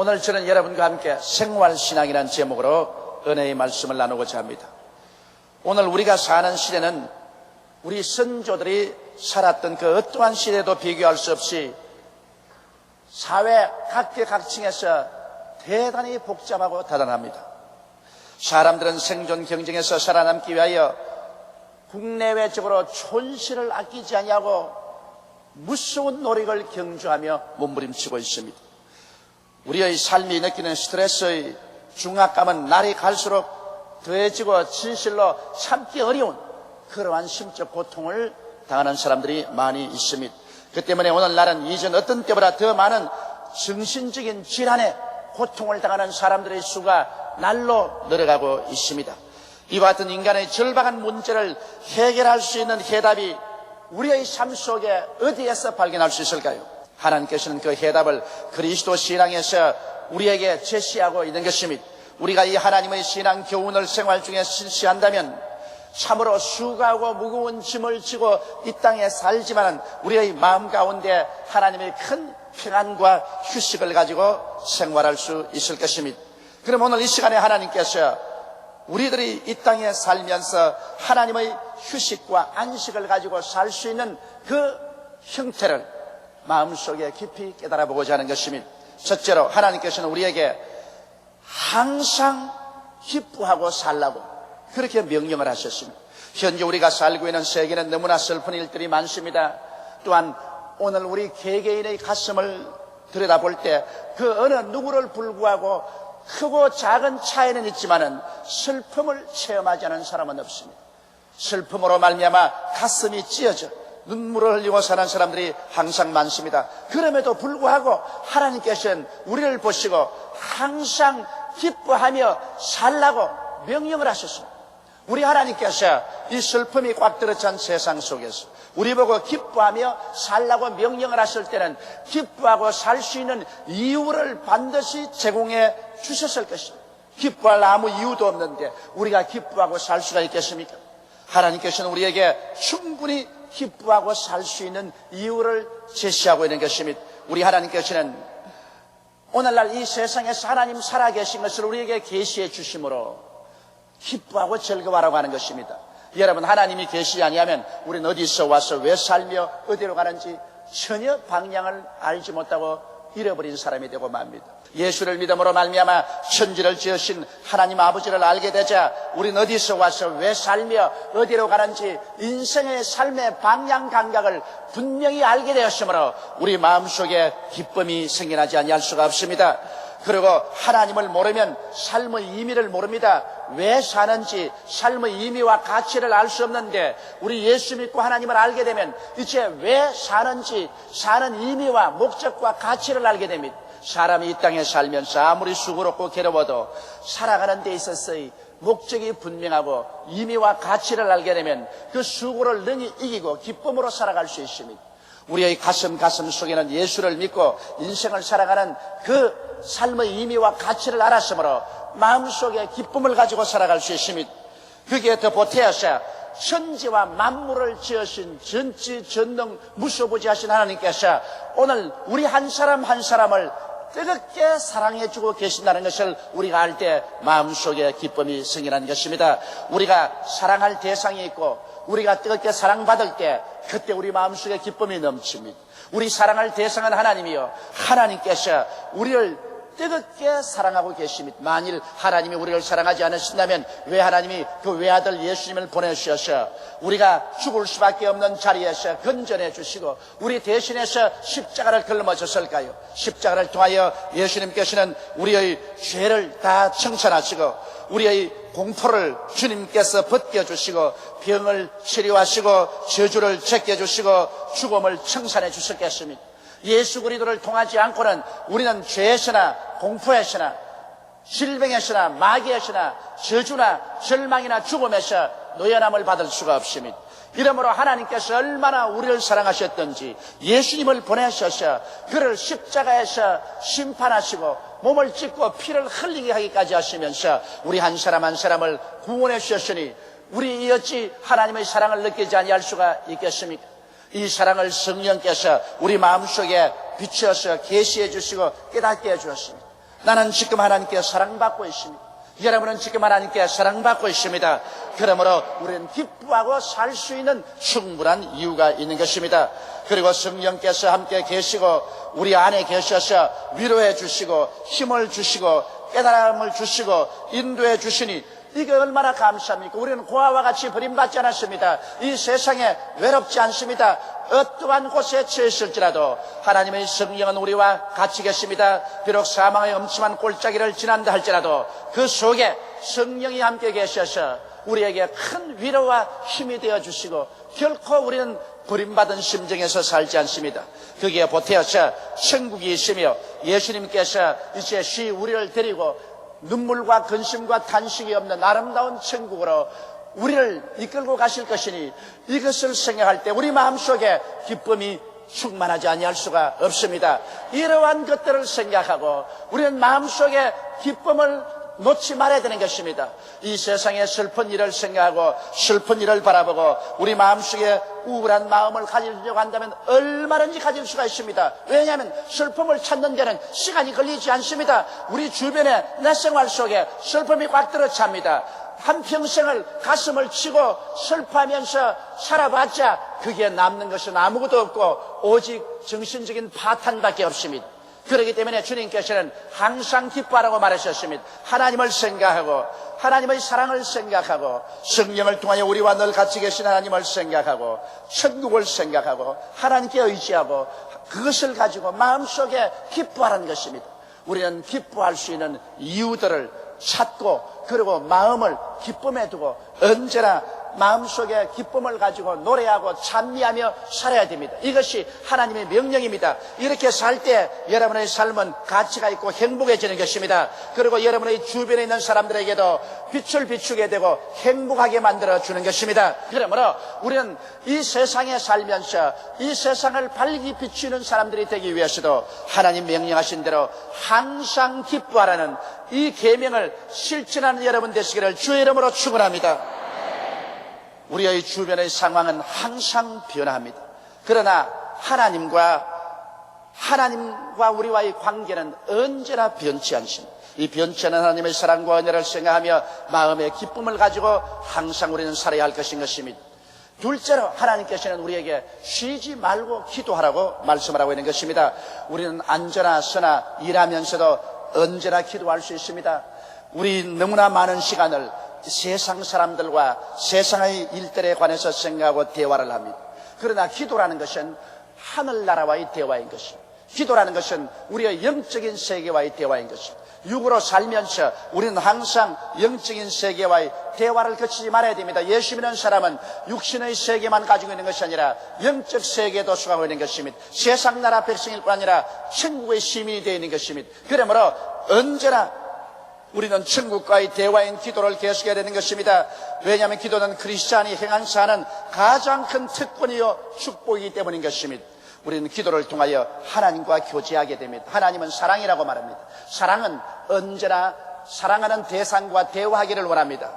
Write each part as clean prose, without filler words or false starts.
오늘 저는 여러분과 함께 생활신앙이라는 제목으로 은혜의 말씀을 나누고자 합니다. 오늘 우리가 사는 시대는 우리 선조들이 살았던 그 어떠한 시대도 비교할 수 없이 사회 각계각층에서 대단히 복잡하고 다단합니다. 사람들은 생존 경쟁에서 살아남기 위하여 국내외적으로 촌실을 아끼지 아니하고 무서운 노력을 경주하며 몸부림치고 있습니다. 우리의 삶이 느끼는 스트레스의 중압감은 날이 갈수록 더해지고 진실로 참기 어려운 그러한 심적 고통을 당하는 사람들이 많이 있습니다. 그 때문에 오늘날은 이전 어떤 때보다 더 많은 정신적인 질환에 고통을 당하는 사람들의 수가 날로 늘어가고 있습니다. 이와 같은 인간의 절박한 문제를 해결할 수 있는 해답이 우리의 삶 속에 어디에서 발견할 수 있을까요? 하나님께서는 그 해답을 그리스도 신앙에서 우리에게 제시하고 있는 것입니다. 우리가 이 하나님의 신앙 교훈을 생활 중에 실시한다면 참으로 수고하고 무거운 짐을 지고 이 땅에 살지만 우리의 마음 가운데 하나님의 큰 평안과 휴식을 가지고 생활할 수 있을 것입니다. 그럼 오늘 이 시간에 하나님께서 우리들이 이 땅에 살면서 하나님의 휴식과 안식을 가지고 살 수 있는 그 형태를 마음속에 깊이 깨달아보고자 하는 것입니다. 첫째로 하나님께서는 우리에게 항상 기뻐하고 살라고 그렇게 명령을 하셨습니다. 현재 우리가 살고 있는 세계는 너무나 슬픈 일들이 많습니다. 또한 오늘 우리 개개인의 가슴을 들여다볼 때 그 어느 누구를 불구하고 크고 작은 차이는 있지만은 슬픔을 체험하지 않은 사람은 없습니다. 슬픔으로 말미암아 가슴이 찢어져 눈물을 흘리고 사는 사람들이 항상 많습니다. 그럼에도 불구하고 하나님께서는 우리를 보시고 항상 기뻐하며 살라고 명령을 하셨습니다. 우리 하나님께서 이 슬픔이 꽉 들어찬 세상 속에서 우리 보고 기뻐하며 살라고 명령을 하실 때는 기뻐하고 살 수 있는 이유를 반드시 제공해 주셨을 것입니다. 기뻐할 아무 이유도 없는데 우리가 기뻐하고 살 수가 있겠습니까? 하나님께서는 우리에게 충분히 기뻐하고 살 수 있는 이유를 제시하고 있는 것입니다. 우리 하나님께서는 오늘날 이 세상에서 하나님 살아계신 것을 우리에게 계시해 주심으로 기뻐하고 즐거워하라고 하는 것입니다. 여러분, 하나님이 계시지 아니하면 우리는 어디서 와서 왜 살며 어디로 가는지 전혀 방향을 알지 못하고 잃어버린 사람이 되고 맙니다. 예수를 믿음으로 말미암아 천지를 지으신 하나님 아버지를 알게 되자 우리는 어디서 와서 왜 살며 어디로 가는지 인생의 삶의 방향 감각을 분명히 알게 되었으므로 우리 마음속에 기쁨이 생겨나지 아니할 수가 없습니다. 그리고 하나님을 모르면 삶의 의미를 모릅니다. 왜 사는지 삶의 의미와 가치를 알 수 없는데 우리 예수 믿고 하나님을 알게 되면 이제 왜 사는지 사는 의미와 목적과 가치를 알게 됩니다. 사람이 이 땅에 살면서 아무리 수고롭고 괴로워도 살아가는 데 있어서의 목적이 분명하고 의미와 가치를 알게 되면 그 수고를 능히 이기고 기쁨으로 살아갈 수 있습니다. 우리의 가슴 속에는 예수를 믿고 인생을 살아가는 그 삶의 의미와 가치를 알았으므로 마음속에 기쁨을 가지고 살아갈 수 있습니다. 그게 더 보태어서 천지와 만물을 지으신 전지 전능 무소부지하신 하나님께서 오늘 우리 한 사람 한 사람을 뜨겁게 사랑해주고 계신다는 것을 우리가 알 때 마음속에 기쁨이 생기는 것입니다. 우리가 사랑할 대상이 있고 우리가 뜨겁게 사랑받을 때 그때 우리 마음속에 기쁨이 넘칩니다. 우리 사랑할 대상은 하나님이요 하나님께서 우리를 뜨겁게 사랑하고 계십니다. 만일 하나님이 우리를 사랑하지 않으신다면 왜 하나님이 그 외아들 예수님을 보내주셔서 우리가 죽을 수밖에 없는 자리에서 건져내 주시고 우리 대신해서 십자가를 걸머졌을까요? 십자가를 통하여 예수님께서는 우리의 죄를 다 청산하시고 우리의 공포를 주님께서 벗겨주시고 병을 치료하시고 저주를 제껴주시고 죽음을 청산해 주셨겠습니다. 예수 그리스도를 통하지 않고는 우리는 죄에서나 공포에서나 질병에서나 마귀에서나 저주나 절망이나 죽음에서 노연함을 받을 수가 없습니다. 이러므로 하나님께서 얼마나 우리를 사랑하셨던지 예수님을 보내셔서 그를 십자가에서 심판하시고 몸을 찢고 피를 흘리게 하기까지 하시면서 우리 한 사람 한 사람을 구원해 주셨으니 우리 어찌 하나님의 사랑을 느끼지 아니할 수가 있겠습니까? 이 사랑을 성령께서 우리 마음속에 비추어서 계시해 주시고 깨닫게 해 주었습니다. 나는 지금 하나님께 사랑받고 있습니다. 여러분은 지금 하나님께 사랑받고 있습니다. 그러므로 우리는 기뻐하고 살 수 있는 충분한 이유가 있는 것입니다. 그리고 성령께서 함께 계시고 우리 안에 계셔서 위로해 주시고 힘을 주시고 깨달음을 주시고 인도해 주시니 이게 얼마나 감사합니까? 우리는 고아와 같이 버림받지 않았습니다. 이 세상에 외롭지 않습니다. 어떠한 곳에 처했을지라도 하나님의 성령은 우리와 같이 계십니다. 비록 사망의 엄침한 골짜기를 지난다 할지라도 그 속에 성령이 함께 계셔서 우리에게 큰 위로와 힘이 되어주시고 결코 우리는 버림받은 심정에서 살지 않습니다. 거기에 보태어서 천국이 있으며 예수님께서 이제 우리를 데리고 눈물과 근심과 탄식이 없는 아름다운 천국으로 우리를 이끌고 가실 것이니 이것을 생각할 때 우리 마음속에 기쁨이 충만하지 아니할 수가 없습니다. 이러한 것들을 생각하고 우리는 마음속에 기쁨을 놓지 말아야 되는 것입니다. 이 세상의 슬픈 일을 생각하고 슬픈 일을 바라보고 우리 마음속에 우울한 마음을 가지려고 한다면 얼마든지 가질 수가 있습니다. 왜냐하면 슬픔을 찾는 데는 시간이 걸리지 않습니다. 우리 주변의 내 생활 속에 슬픔이 꽉 들어찹니다. 한평생을 가슴을 치고 슬퍼하면서 살아봤자 그게 남는 것은 아무것도 없고 오직 정신적인 파탄밖에 없습니다. 그렇기 때문에 주님께서는 항상 기뻐하라고 말하셨습니다. 하나님을 생각하고 하나님의 사랑을 생각하고 성령을 통하여 우리와 늘 같이 계신 하나님을 생각하고 천국을 생각하고 하나님께 의지하고 그것을 가지고 마음속에 기뻐하라는 것입니다. 우리는 기뻐할 수 있는 이유들을 찾고 그리고 마음을 기쁨에 두고 언제나 마음속에 기쁨을 가지고 노래하고 찬미하며 살아야 됩니다. 이것이 하나님의 명령입니다. 이렇게 살 때 여러분의 삶은 가치가 있고 행복해지는 것입니다. 그리고 여러분의 주변에 있는 사람들에게도 빛을 비추게 되고 행복하게 만들어주는 것입니다. 그러므로 우리는 이 세상에 살면서 이 세상을 밝게 비추는 사람들이 되기 위해서도 하나님 명령하신 대로 항상 기뻐하라는 이 계명을 실천하는 여러분 되시기를 주의 이름으로 축원합니다. 우리의 주변의 상황은 항상 변합니다. 그러나 하나님과 우리와의 관계는 언제나 변치 않습니다. 이 변치 않은 하나님의 사랑과 은혜를 생각하며 마음의 기쁨을 가지고 항상 우리는 살아야 할 것입니다. 둘째로 하나님께서는 우리에게 쉬지 말고 기도하라고 말씀을 하고 있는 것입니다. 우리는 앉아나 서나 일하면서도 언제나 기도할 수 있습니다. 우리 너무나 많은 시간을 세상 사람들과 세상의 일들에 관해서 생각하고 대화를 합니다. 그러나 기도라는 것은 하늘나라와의 대화인 것입니다. 기도라는 것은 우리의 영적인 세계와의 대화인 것입니다. 육으로 살면서 우리는 항상 영적인 세계와의 대화를 거치지 말아야 됩니다. 예수 믿는 사람은 육신의 세계만 가지고 있는 것이 아니라 영적 세계도 수강하고 있는 것입니다. 세상 나라 백성일 뿐 아니라 천국의 시민이 되어 있는 것입니다. 그러므로 언제나 우리는 천국과의 대화인 기도를 계속해야 되는 것입니다. 왜냐하면 기도는 크리스찬이 행하면서 하는 가장 큰 특권이요 축복이기 때문인 것입니다. 우리는 기도를 통하여 하나님과 교제하게 됩니다. 하나님은 사랑이라고 말합니다. 사랑은 언제나 사랑하는 대상과 대화하기를 원합니다.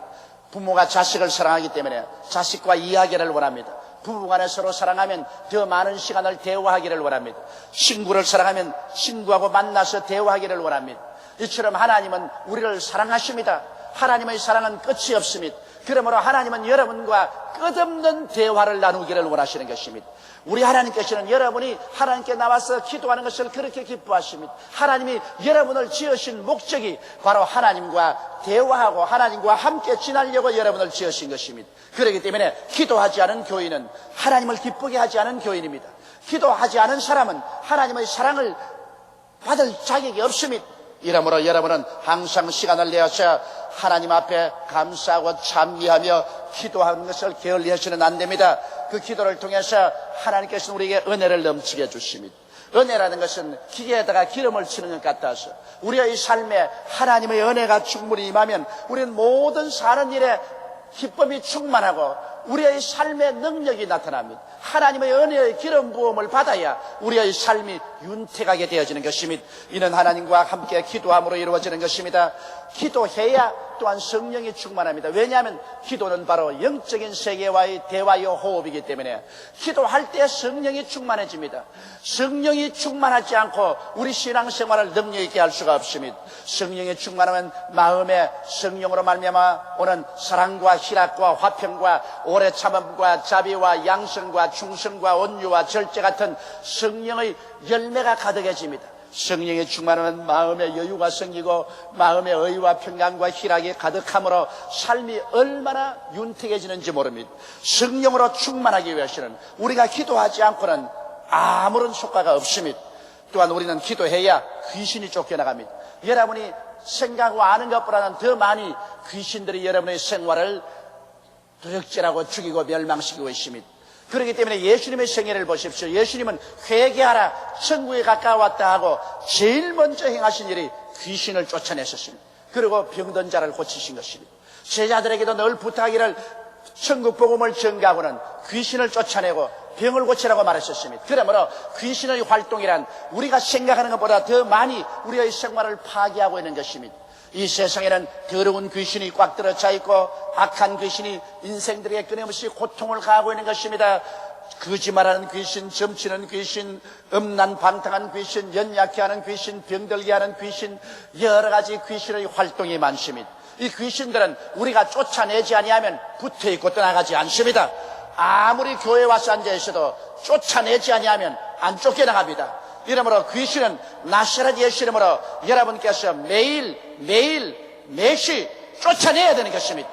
부모가 자식을 사랑하기 때문에 자식과 이야기를 원합니다. 부부간에 서로 사랑하면 더 많은 시간을 대화하기를 원합니다. 친구를 사랑하면 친구하고 만나서 대화하기를 원합니다. 이처럼 하나님은 우리를 사랑하십니다. 하나님의 사랑은 끝이 없습니다. 그러므로 하나님은 여러분과 끝없는 대화를 나누기를 원하시는 것입니다. 우리 하나님께서는 여러분이 하나님께 나와서 기도하는 것을 그렇게 기뻐하십니다. 하나님이 여러분을 지으신 목적이 바로 하나님과 대화하고 하나님과 함께 지내려고 여러분을 지으신 것입니다. 그렇기 때문에 기도하지 않은 교인은 하나님을 기쁘게 하지 않은 교인입니다. 기도하지 않은 사람은 하나님의 사랑을 받을 자격이 없습니다. 이러므로 여러분은 항상 시간을 내어서 하나님 앞에 감사하고 찬미하며 기도하는 것을 게을리해서는 안 됩니다. 그 기도를 통해서 하나님께서는 우리에게 은혜를 넘치게 해주십니다. 은혜라는 것은 기계에다가 기름을 치는 것 같아서 우리의 삶에 하나님의 은혜가 충분히 임하면 우리는 모든 사는 일에 기쁨이 충만하고 우리의 삶의 능력이 나타납니다. 하나님의 은혜의 기름 부음을 받아야 우리의 삶이 윤택하게 되어지는 것입니다. 이는 하나님과 함께 기도함으로 이루어지는 것입니다. 기도해야 또한 성령이 충만합니다. 왜냐하면 기도는 바로 영적인 세계와의 대화요 호흡이기 때문에 기도할 때 성령이 충만해집니다. 성령이 충만하지 않고 우리 신앙생활을 능력 있게 할 수가 없습니다. 성령이 충만하면 마음에 성령으로 말미암아 오는 사랑과 희락과 화평과 오래 참음과 자비와 양성과 충성과 온유와 절제 같은 성령의 열매가 가득해집니다. 성령이 충만하면 마음의 여유가 생기고 마음의 의와 평강과 희락이 가득함으로 삶이 얼마나 윤택해지는지 모릅니다. 성령으로 충만하기 위해서는 우리가 기도하지 않고는 아무런 효과가 없습니다. 또한 우리는 기도해야 귀신이 쫓겨나갑니다. 여러분이 생각하고 아는 것보다는 더 많이 귀신들이 여러분의 생활을 도적질하고 죽이고 멸망시키고 있습니다. 그렇기 때문에 예수님의 생애를 보십시오. 예수님은 회개하라 천국에 가까웠다 하고 제일 먼저 행하신 일이 귀신을 쫓아냈었습니다. 그리고 병든 자를 고치신 것입니다. 제자들에게도 늘 부탁하기를 천국 복음을 전가하고는 귀신을 쫓아내고 병을 고치라고 말했었습니다. 그러므로 귀신의 활동이란 우리가 생각하는 것보다 더 많이 우리의 생활을 파괴하고 있는 것입니다. 이 세상에는 더러운 귀신이 꽉 들어차 있고 악한 귀신이 인생들에게 끊임없이 고통을 가하고 있는 것입니다. 거짓말하는 귀신, 점치는 귀신, 음란방탕한 귀신, 연약해 하는 귀신, 병들게 하는 귀신, 여러 가지 귀신의 활동이 많습니다. 이 귀신들은 우리가 쫓아내지 아니하면 붙어있고 떠나가지 않습니다. 아무리 교회에 와서 앉아있어도 쫓아내지 아니하면 안 쫓겨나갑니다. 이러므로 귀신은 나사렛 예수 이름으로 여러분께서 매시 쫓아내야 되는 것입니다.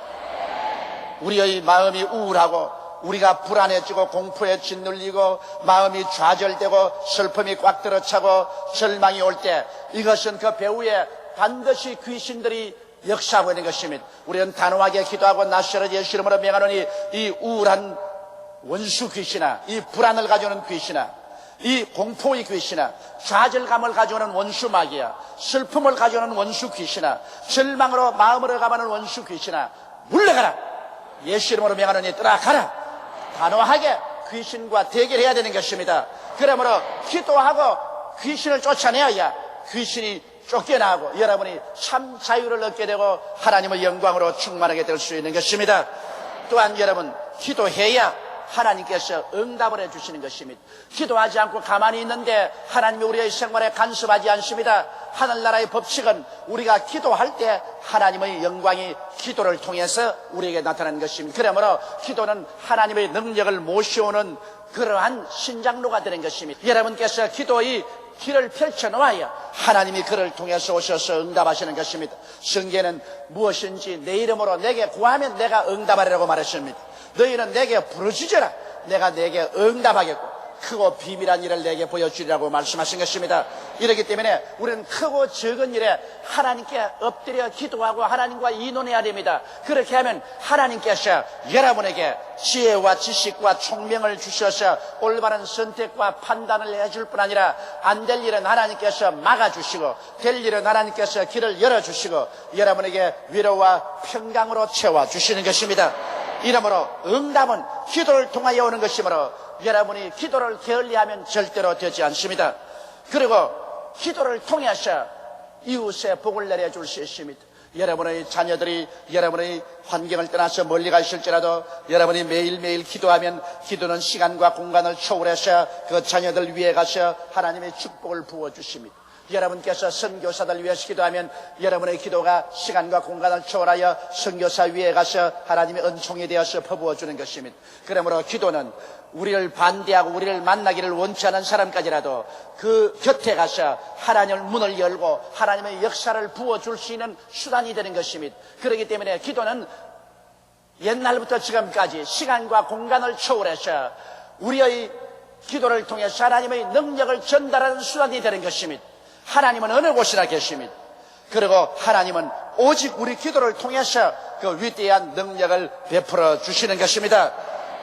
우리의 마음이 우울하고 우리가 불안해지고 공포에 짓눌리고 마음이 좌절되고 슬픔이 꽉 들어차고 절망이 올 때 이것은 그 배후에 반드시 귀신들이 역사하고 있는 것입니다. 우리는 단호하게 기도하고 나사렛 예수 이름으로 명하노니 이 우울한 원수 귀신아, 이 불안을 가져오는 귀신아, 이 공포의 귀신아, 좌절감을 가져오는 원수 마귀야, 슬픔을 가져오는 원수 귀신아, 절망으로 마음으로 가마는 원수 귀신아, 물러가라. 예수 이름으로 명하노니 떠나가라. 단호하게 귀신과 대결해야 되는 것입니다. 그러므로 기도하고 귀신을 쫓아내야 귀신이 쫓겨나고 여러분이 참 자유를 얻게 되고 하나님의 영광으로 충만하게 될 수 있는 것입니다. 또한 여러분 기도해야 하나님께서 응답을 해주시는 것입니다. 기도하지 않고 가만히 있는데 하나님이 우리의 생활에 간섭하지 않습니다. 하늘나라의 법칙은 우리가 기도할 때 하나님의 영광이 기도를 통해서 우리에게 나타나는 것입니다. 그러므로 기도는 하나님의 능력을 모셔오는 그러한 신장로가 되는 것입니다. 여러분께서 기도의 길을 펼쳐놓아야 하나님이 그를 통해서 오셔서 응답하시는 것입니다. 성경에는 무엇인지 내 이름으로 내게 구하면 내가 응답하리라고 말했습니다. 너희는 내게 부르짖어라. 내가 내게 응답하겠고 크고 비밀한 일을 내게 보여주리라고 말씀하신 것입니다. 이렇기 때문에 우리는 크고 적은 일에 하나님께 엎드려 기도하고 하나님과 의논해야 됩니다. 그렇게 하면 하나님께서 여러분에게 지혜와 지식과 총명을 주셔서 올바른 선택과 판단을 해줄 뿐 아니라 안 될 일은 하나님께서 막아주시고 될 일은 하나님께서 길을 열어주시고 여러분에게 위로와 평강으로 채워주시는 것입니다. 이러므로 응답은 기도를 통하여 오는 것이므로 여러분이 기도를 게을리하면 절대로 되지 않습니다. 그리고 기도를 통해서 이웃에 복을 내려줄 수 있습니다. 여러분의 자녀들이 여러분의 환경을 떠나서 멀리 가실지라도 여러분이 매일매일 기도하면 기도는 시간과 공간을 초월해서 그 자녀들 위에 가서 하나님의 축복을 부어주십니다. 여러분께서 선교사들 위해서 기도하면 여러분의 기도가 시간과 공간을 초월하여 선교사 위에 가서 하나님의 은총이 되어서 퍼부어주는 것입니다. 그러므로 기도는 우리를 반대하고 우리를 만나기를 원치 않은 사람까지라도 그 곁에 가서 하나님의 문을 열고 하나님의 역사를 부어줄 수 있는 수단이 되는 것입니다. 그렇기 때문에 기도는 옛날부터 지금까지 시간과 공간을 초월해서 우리의 기도를 통해서 하나님의 능력을 전달하는 수단이 되는 것입니다. 하나님은 어느 곳이나 계십니다. 그리고 하나님은 오직 우리 기도를 통해서 그 위대한 능력을 베풀어 주시는 것입니다.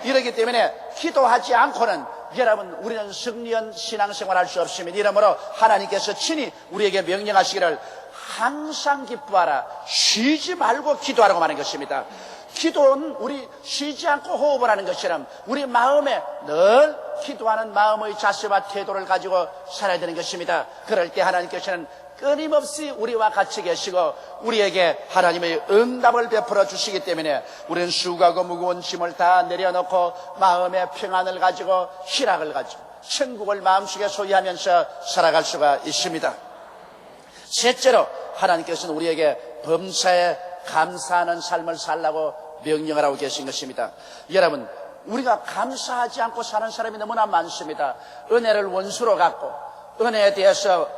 이렇기 때문에 기도하지 않고는 여러분 우리는 승리한 신앙생활 할 수 없습니다. 이러므로 하나님께서 친히 우리에게 명령하시기를 항상 기뻐하라 쉬지 말고 기도하라고 말하는 것입니다. 기도는 우리 쉬지 않고 호흡을 하는 것처럼 우리 마음에 늘 기도하는 마음의 자세와 태도를 가지고 살아야 되는 것입니다. 그럴 때 하나님께서는 끊임없이 우리와 같이 계시고 우리에게 하나님의 응답을 베풀어 주시기 때문에 우리는 수고하고 무거운 짐을 다 내려놓고 마음의 평안을 가지고 희락을 가지고 천국을 마음속에 소유하면서 살아갈 수가 있습니다. 셋째로 하나님께서는 우리에게 범사에 감사하는 삶을 살라고 명령을 하고 계신 것입니다. 여러분, 우리가 감사하지 않고 사는 사람이 너무나 많습니다. 은혜를 원수로 갖고 은혜에 대해서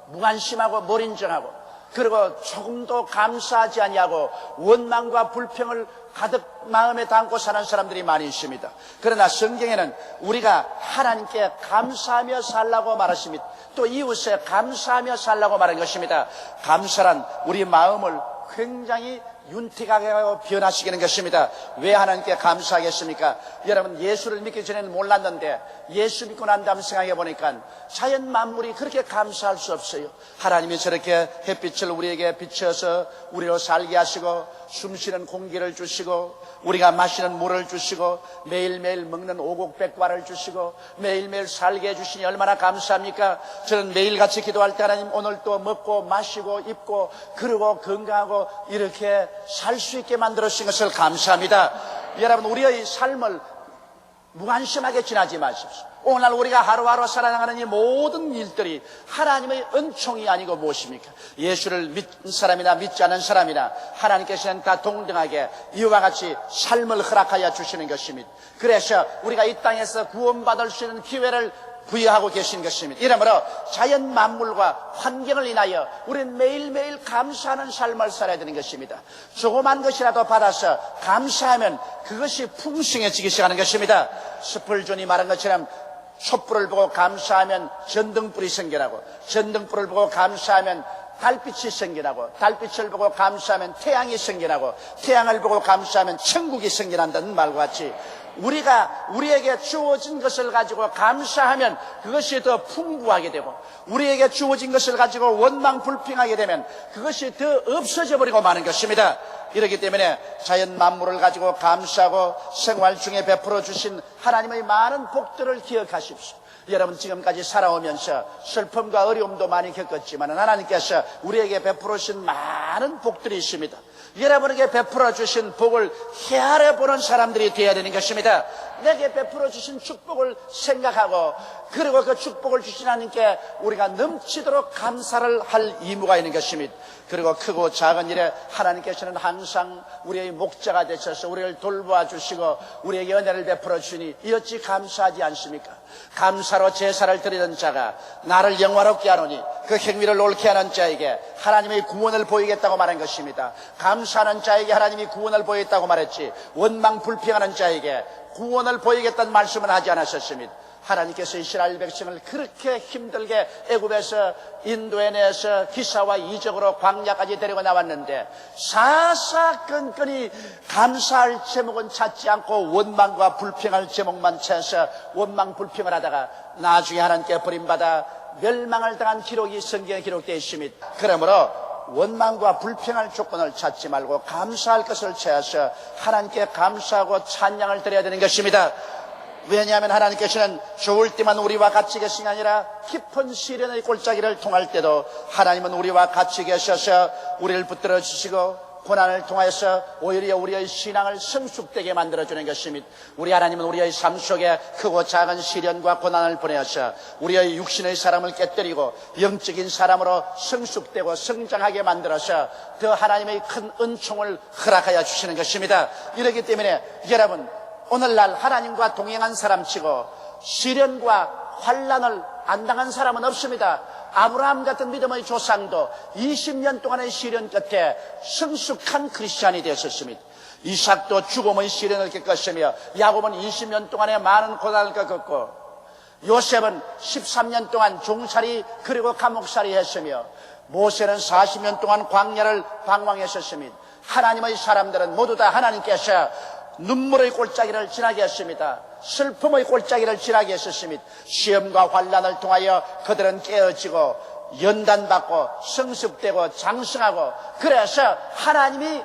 무관심하고 몰인정하고 그리고 조금도 감사하지 아니하고 원망과 불평을 가득 마음에 담고 사는 사람들이 많이 있습니다. 그러나 성경에는 우리가 하나님께 감사하며 살라고 말하십니다. 또 이웃에 감사하며 살라고 말한 것입니다. 감사란 우리 마음을 굉장히 윤택하게 하고 변화시키는 것입니다. 왜 하나님께 감사하겠습니까? 여러분, 예수를 믿기 전에는 몰랐는데 예수 믿고 난 다음 생각해 보니까 자연 만물이 그렇게 감사할 수 없어요. 하나님이 저렇게 햇빛을 우리에게 비춰서 우리로 살게 하시고 숨쉬는 공기를 주시고 우리가 마시는 물을 주시고 매일매일 먹는 오곡백과를 주시고 매일매일 살게 해주시니 얼마나 감사합니까? 저는 매일같이 기도할 때 하나님 오늘 또 먹고 마시고 입고 그리고 건강하고 이렇게 살 수 있게 만들어 주신 것을 감사합니다. 여러분, 우리의 삶을 무관심하게 지나지 마십시오. 오늘 우리가 하루하루 살아나가는 이 모든 일들이 하나님의 은총이 아니고 무엇입니까? 예수를 믿는 사람이나 믿지 않은 사람이나 하나님께서는 다 동등하게 이와 같이 삶을 허락하여 주시는 것입니다. 그래서 우리가 이 땅에서 구원받을 수 있는 기회를 부여하고 계신 것입니다. 이러므로 자연 만물과 환경을 인하여 우리는 매일매일 감사하는 삶을 살아야 되는 것입니다. 조그만 것이라도 받아서 감사하면 그것이 풍성해지기 시작하는 것입니다. 스펄전이 말한 것처럼 촛불을 보고 감사하면 전등불이 생겨나고 전등불을 보고 감사하면 달빛이 생겨나고 달빛을 보고 감사하면 태양이 생겨나고 태양을 보고 감사하면 천국이 생겨난다는 말과 같이 우리에게 주어진 것을 가지고 감사하면 그것이 더 풍부하게 되고 우리에게 주어진 것을 가지고 원망불평하게 되면 그것이 더 없어져 버리고 마는 것입니다. 이렇기 때문에 자연 만물을 가지고 감사하고 생활 중에 베풀어 주신 하나님의 많은 복들을 기억하십시오. 여러분, 지금까지 살아오면서 슬픔과 어려움도 많이 겪었지만 하나님께서 우리에게 베풀어 주신 많은 복들이 있습니다. 여러분에게 베풀어 주신 복을 헤아려 보는 사람들이 되어야 되는 것입니다. 내게 베풀어 주신 축복을 생각하고 그리고 그 축복을 주신 하나님께 우리가 넘치도록 감사를 할 의무가 있는 것입니다. 그리고 크고 작은 일에 하나님께서는 항상 우리의 목자가 되셔서 우리를 돌보아 주시고 우리에게 은혜를 베풀어 주시니 이 어찌 감사하지 않습니까? 감사로 제사를 드리는 자가 나를 영화롭게 하노니 그 행위를 옳게 하는 자에게 하나님의 구원을 보이겠다고 말한 것입니다. 감사하는 자에게 하나님이 구원을 보이겠다고 말했지 원망 불평하는 자에게 구원을 보이겠다는 말씀은 하지 않으셨습니다. 하나님께서 이스라엘 백성을 그렇게 힘들게 애굽에서 인도에 내서 기사와 이적으로 광야까지 데리고 나왔는데 사사건건이 감사할 제목은 찾지 않고 원망과 불평할 제목만 찾아서 원망 불평을 하다가 나중에 하나님께 버림받아 멸망을 당한 기록이 성경에 기록되어 있습니다. 그러므로 원망과 불평할 조건을 찾지 말고 감사할 것을 찾아서 하나님께 감사하고 찬양을 드려야 되는 것입니다. 왜냐하면 하나님께서는 좋을 때만 우리와 같이 계신 게 아니라 깊은 시련의 골짜기를 통할 때도 하나님은 우리와 같이 계셔서 우리를 붙들어 주시고 고난을 통해서 오히려 우리의 신앙을 성숙되게 만들어주는 것입니다. 우리 하나님은 우리의 삶 속에 크고 작은 시련과 고난을 보내어서 우리의 육신의 사람을 깨뜨리고 영적인 사람으로 성숙되고 성장하게 만들어서 더 하나님의 큰 은총을 허락하여 주시는 것입니다. 이렇기 때문에 여러분, 오늘날 하나님과 동행한 사람치고 시련과 환난을 안 당한 사람은 없습니다. 아브라함 같은 믿음의 조상도 20년 동안의 시련 끝에 성숙한 크리스찬이 되었습니다. 이삭도 죽음의 시련을 겪었으며 야곱은 20년 동안의 많은 고난을 겪었고 요셉은 13년 동안 종살이 그리고 감옥살이 했으며 모세는 40년 동안 광야를 방황했었습니다. 하나님의 사람들은 모두 다 하나님께서 눈물의 골짜기를 지나게 했습니다. 슬픔의 골짜기를 지나게 했었습니다. 시험과 환난을 통하여 그들은 깨어지고 연단받고 성숙되고 장성하고 그래서 하나님이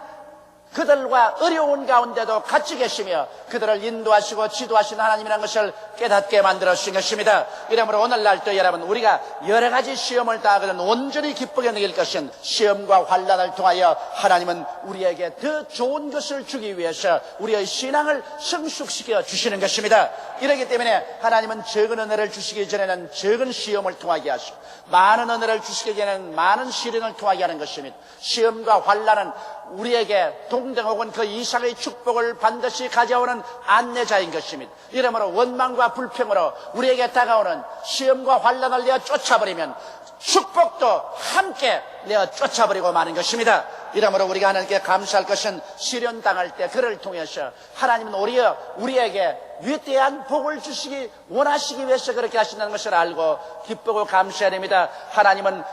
그들과 어려운 가운데도 같이 계시며 그들을 인도하시고 지도하시는 하나님이라는 것을 깨닫게 만들어 주신 것입니다. 이러므로 오늘날도 여러분, 우리가 여러 가지 시험을 당하거든 온전히 기쁘게 느낄 것은 시험과 환난을 통하여 하나님은 우리에게 더 좋은 것을 주기 위해서 우리의 신앙을 성숙시켜 주시는 것입니다. 이렇기 때문에 하나님은 적은 은혜를 주시기 전에는 적은 시험을 통하게 하시고 많은 은혜를 주시기 전에는 많은 시련을 통하게 하는 것입니다. 시험과 환난은 우리에게 동등 혹은 그 이상의 축복을 반드시 가져오는 안내자인 것입니다. 이러므로 원망과 불평으로 우리에게 다가오는 시험과 환난을 내어 쫓아버리면 축복도 함께 내어 쫓아버리고 마는 것입니다. 이러므로 우리가 하나님께 감사할 것은 시련 당할 때 그를 통해서 하나님은 오히려 우리에게 위대한 복을 주시기 원하시기 위해서 그렇게 하신다는 것을 알고 기쁘고 감사해야 됩니다. 하나님은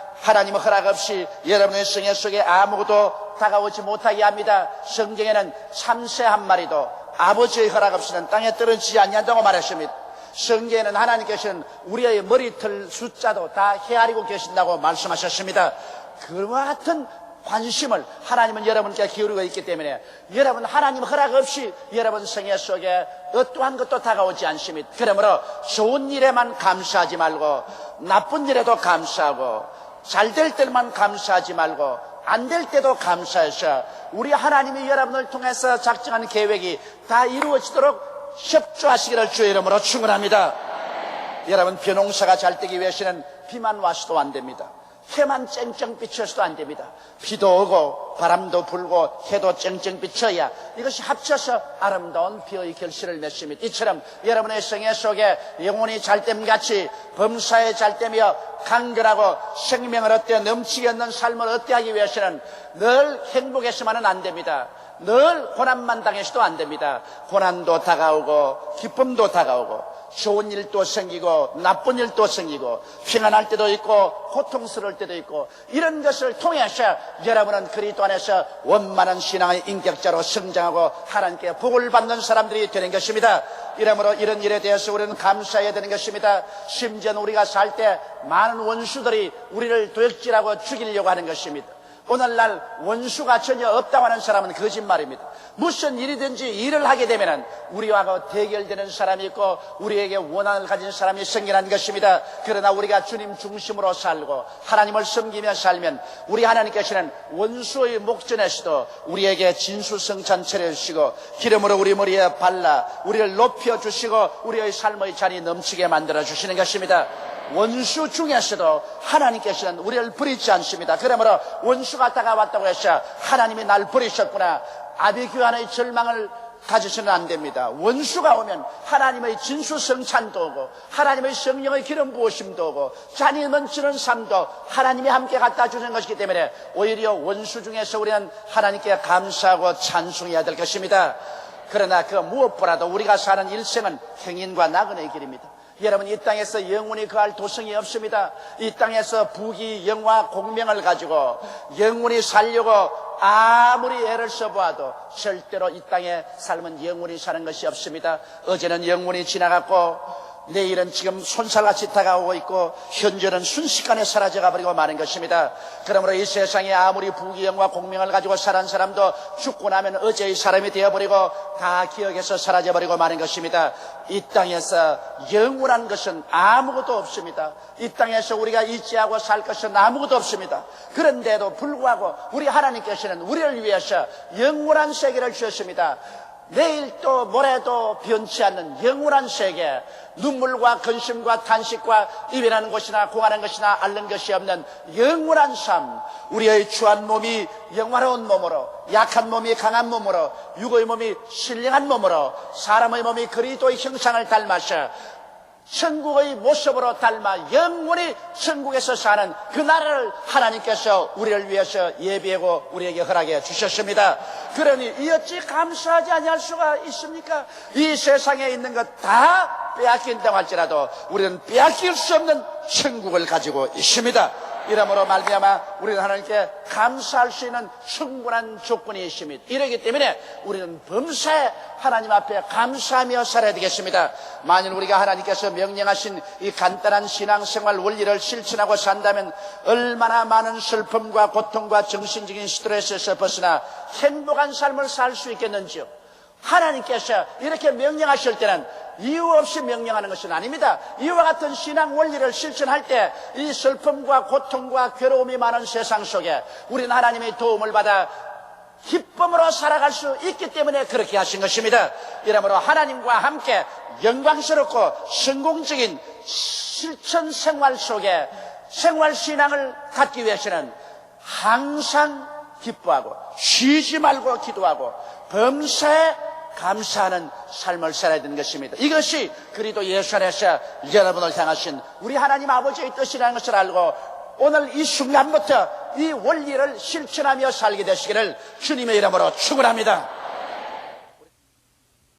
허락 없이 여러분의 생애 속에 아무것도 다가오지 못하게 합니다. 성경에는 참새 한 마리도 아버지의 허락 없이는 땅에 떨어지지 않는다고 말했습니다. 성경에는 하나님께서는 우리의 머리털 숫자도 다 헤아리고 계신다고 말씀하셨습니다. 그와 같은 관심을 하나님은 여러분께 기울이고 있기 때문에 여러분 하나님 허락 없이 여러분 생애 속에 어떠한 것도 다가오지 않습니다. 그러므로 좋은 일에만 감사하지 말고 나쁜 일에도 감사하고 잘 될 때만 감사하지 말고 안 될 때도 감사해서 우리 하나님이 여러분을 통해서 작정한 계획이 다 이루어지도록 협조하시기를 주의 이름으로 축원합니다. 여러분, 벼농사가 잘 되기 위해서는 비만 와서도 안 됩니다. 해만 쨍쨍 비쳐서도 안 됩니다. 비도 오고 바람도 불고 해도 쨍쨍 비쳐야 이것이 합쳐서 아름다운 비의 결실을 맺습니다. 이처럼 여러분의 생애 속에 영혼이 잘됨같이 범사에 잘되며 강건하고 생명을 얻되 넘치게 얻는 삶을 얻게 하기 위해서는 늘 행복했으면 안 됩니다. 늘 고난만 당해서도 안 됩니다. 고난도 다가오고 기쁨도 다가오고 좋은 일도 생기고 나쁜 일도 생기고 평안할 때도 있고 고통스러울 때도 있고 이런 것을 통해서 여러분은 그리스도 안에서 원만한 신앙의 인격자로 성장하고 하나님께 복을 받는 사람들이 되는 것입니다. 이러므로 이런 일에 대해서 우리는 감사해야 되는 것입니다. 심지어 우리가 살 때 많은 원수들이 우리를 도역질하고 죽이려고 하는 것입니다. 오늘날 원수가 전혀 없다고 하는 사람은 거짓말입니다. 무슨 일이든지 일을 하게 되면 우리와 대결되는 사람이 있고 우리에게 원한을 가진 사람이 생겨난 것입니다. 그러나 우리가 주님 중심으로 살고 하나님을 섬기며 살면 우리 하나님께서는 원수의 목전에서도 우리에게 진수성찬 차려주시고 기름으로 우리 머리에 발라 우리를 높여주시고 우리의 삶의 잔이 넘치게 만들어주시는 것입니다. 원수 중에서도 하나님께서는 우리를 버리지 않습니다. 그러므로 원수가 다가왔다고 해서 하나님이 날 버리셨구나 아비규환의 절망을 가져서는 안 됩니다. 원수가 오면 하나님의 진수성찬도 오고 하나님의 성령의 기름 부으심도 오고 잔이 넘치는 삶도 하나님이 함께 갖다 주는 것이기 때문에 오히려 원수 중에서 우리는 하나님께 감사하고 찬송해야 될 것입니다. 그러나 그 무엇보다도 우리가 사는 일생은 행인과 나그네의 길입니다. 여러분, 이 땅에서 영원히 거할 도성이 없습니다. 이 땅에서 부귀, 영화, 공명을 가지고 영원히 살려고 아무리 애를 써보아도 절대로 이 땅의 삶은 영원히 사는 것이 없습니다. 어제는 영원히 지나갔고 내일은 지금 손살같이 다가오고 있고 현재는 순식간에 사라져가 버리고 마는 것입니다. 그러므로 이 세상에 아무리 부귀영화 공명을 가지고 살은 사람도 죽고 나면 어제의 사람이 되어버리고 다 기억에서 사라져버리고 마는 것입니다. 이 땅에서 영원한 것은 아무것도 없습니다. 이 땅에서 우리가 의지하고 살 것은 아무것도 없습니다. 그런데도 불구하고 우리 하나님께서는 우리를 위해서 영원한 세계를 주셨습니다. 내일 또 모레도 변치 않는 영원한 세계, 눈물과 근심과 탄식과 이별하는 것이나 공하는 것이나 앓는 것이 없는 영원한 삶, 우리의 추한 몸이 영화로운 몸으로, 약한 몸이 강한 몸으로, 육의 몸이 신령한 몸으로, 사람의 몸이 그리스도의 형상을 닮아서 천국의 모습으로 닮아 영원히 천국에서 사는 그 나라를 하나님께서 우리를 위해서 예비하고 우리에게 허락해 주셨습니다. 그러니 이 어찌 감사하지 아니할 수가 있습니까? 이 세상에 있는 것 다 빼앗긴다고 할지라도 우리는 빼앗길 수 없는 천국을 가지고 있습니다. 이러므로 말미암아 우리는 하나님께 감사할 수 있는 충분한 조건이 있습니다. 이러기 때문에 우리는 범사에 하나님 앞에 감사하며 살아야 되겠습니다. 만일 우리가 하나님께서 명령하신 이 간단한 신앙생활 원리를 실천하고 산다면 얼마나 많은 슬픔과 고통과 정신적인 스트레스에서 벗어나 행복한 삶을 살 수 있겠는지요. 하나님께서 이렇게 명령하실 때는 이유 없이 명령하는 것은 아닙니다. 이와 같은 신앙 원리를 실천할 때 이 슬픔과 고통과 괴로움이 많은 세상 속에 우리는 하나님의 도움을 받아 기쁨으로 살아갈 수 있기 때문에 그렇게 하신 것입니다. 이러므로 하나님과 함께 영광스럽고 성공적인 실천 생활 속에 생활신앙을 갖기 위해서는 항상 기뻐하고 쉬지 말고 기도하고 범사에 감사하는 삶을 살아야 되는 것입니다. 이것이 그리스도 예수 안에서 여러분을 향하신 우리 하나님 아버지의 뜻이라는 것을 알고 오늘 이 순간부터 이 원리를 실천하며 살게 되시기를 주님의 이름으로 축원합니다.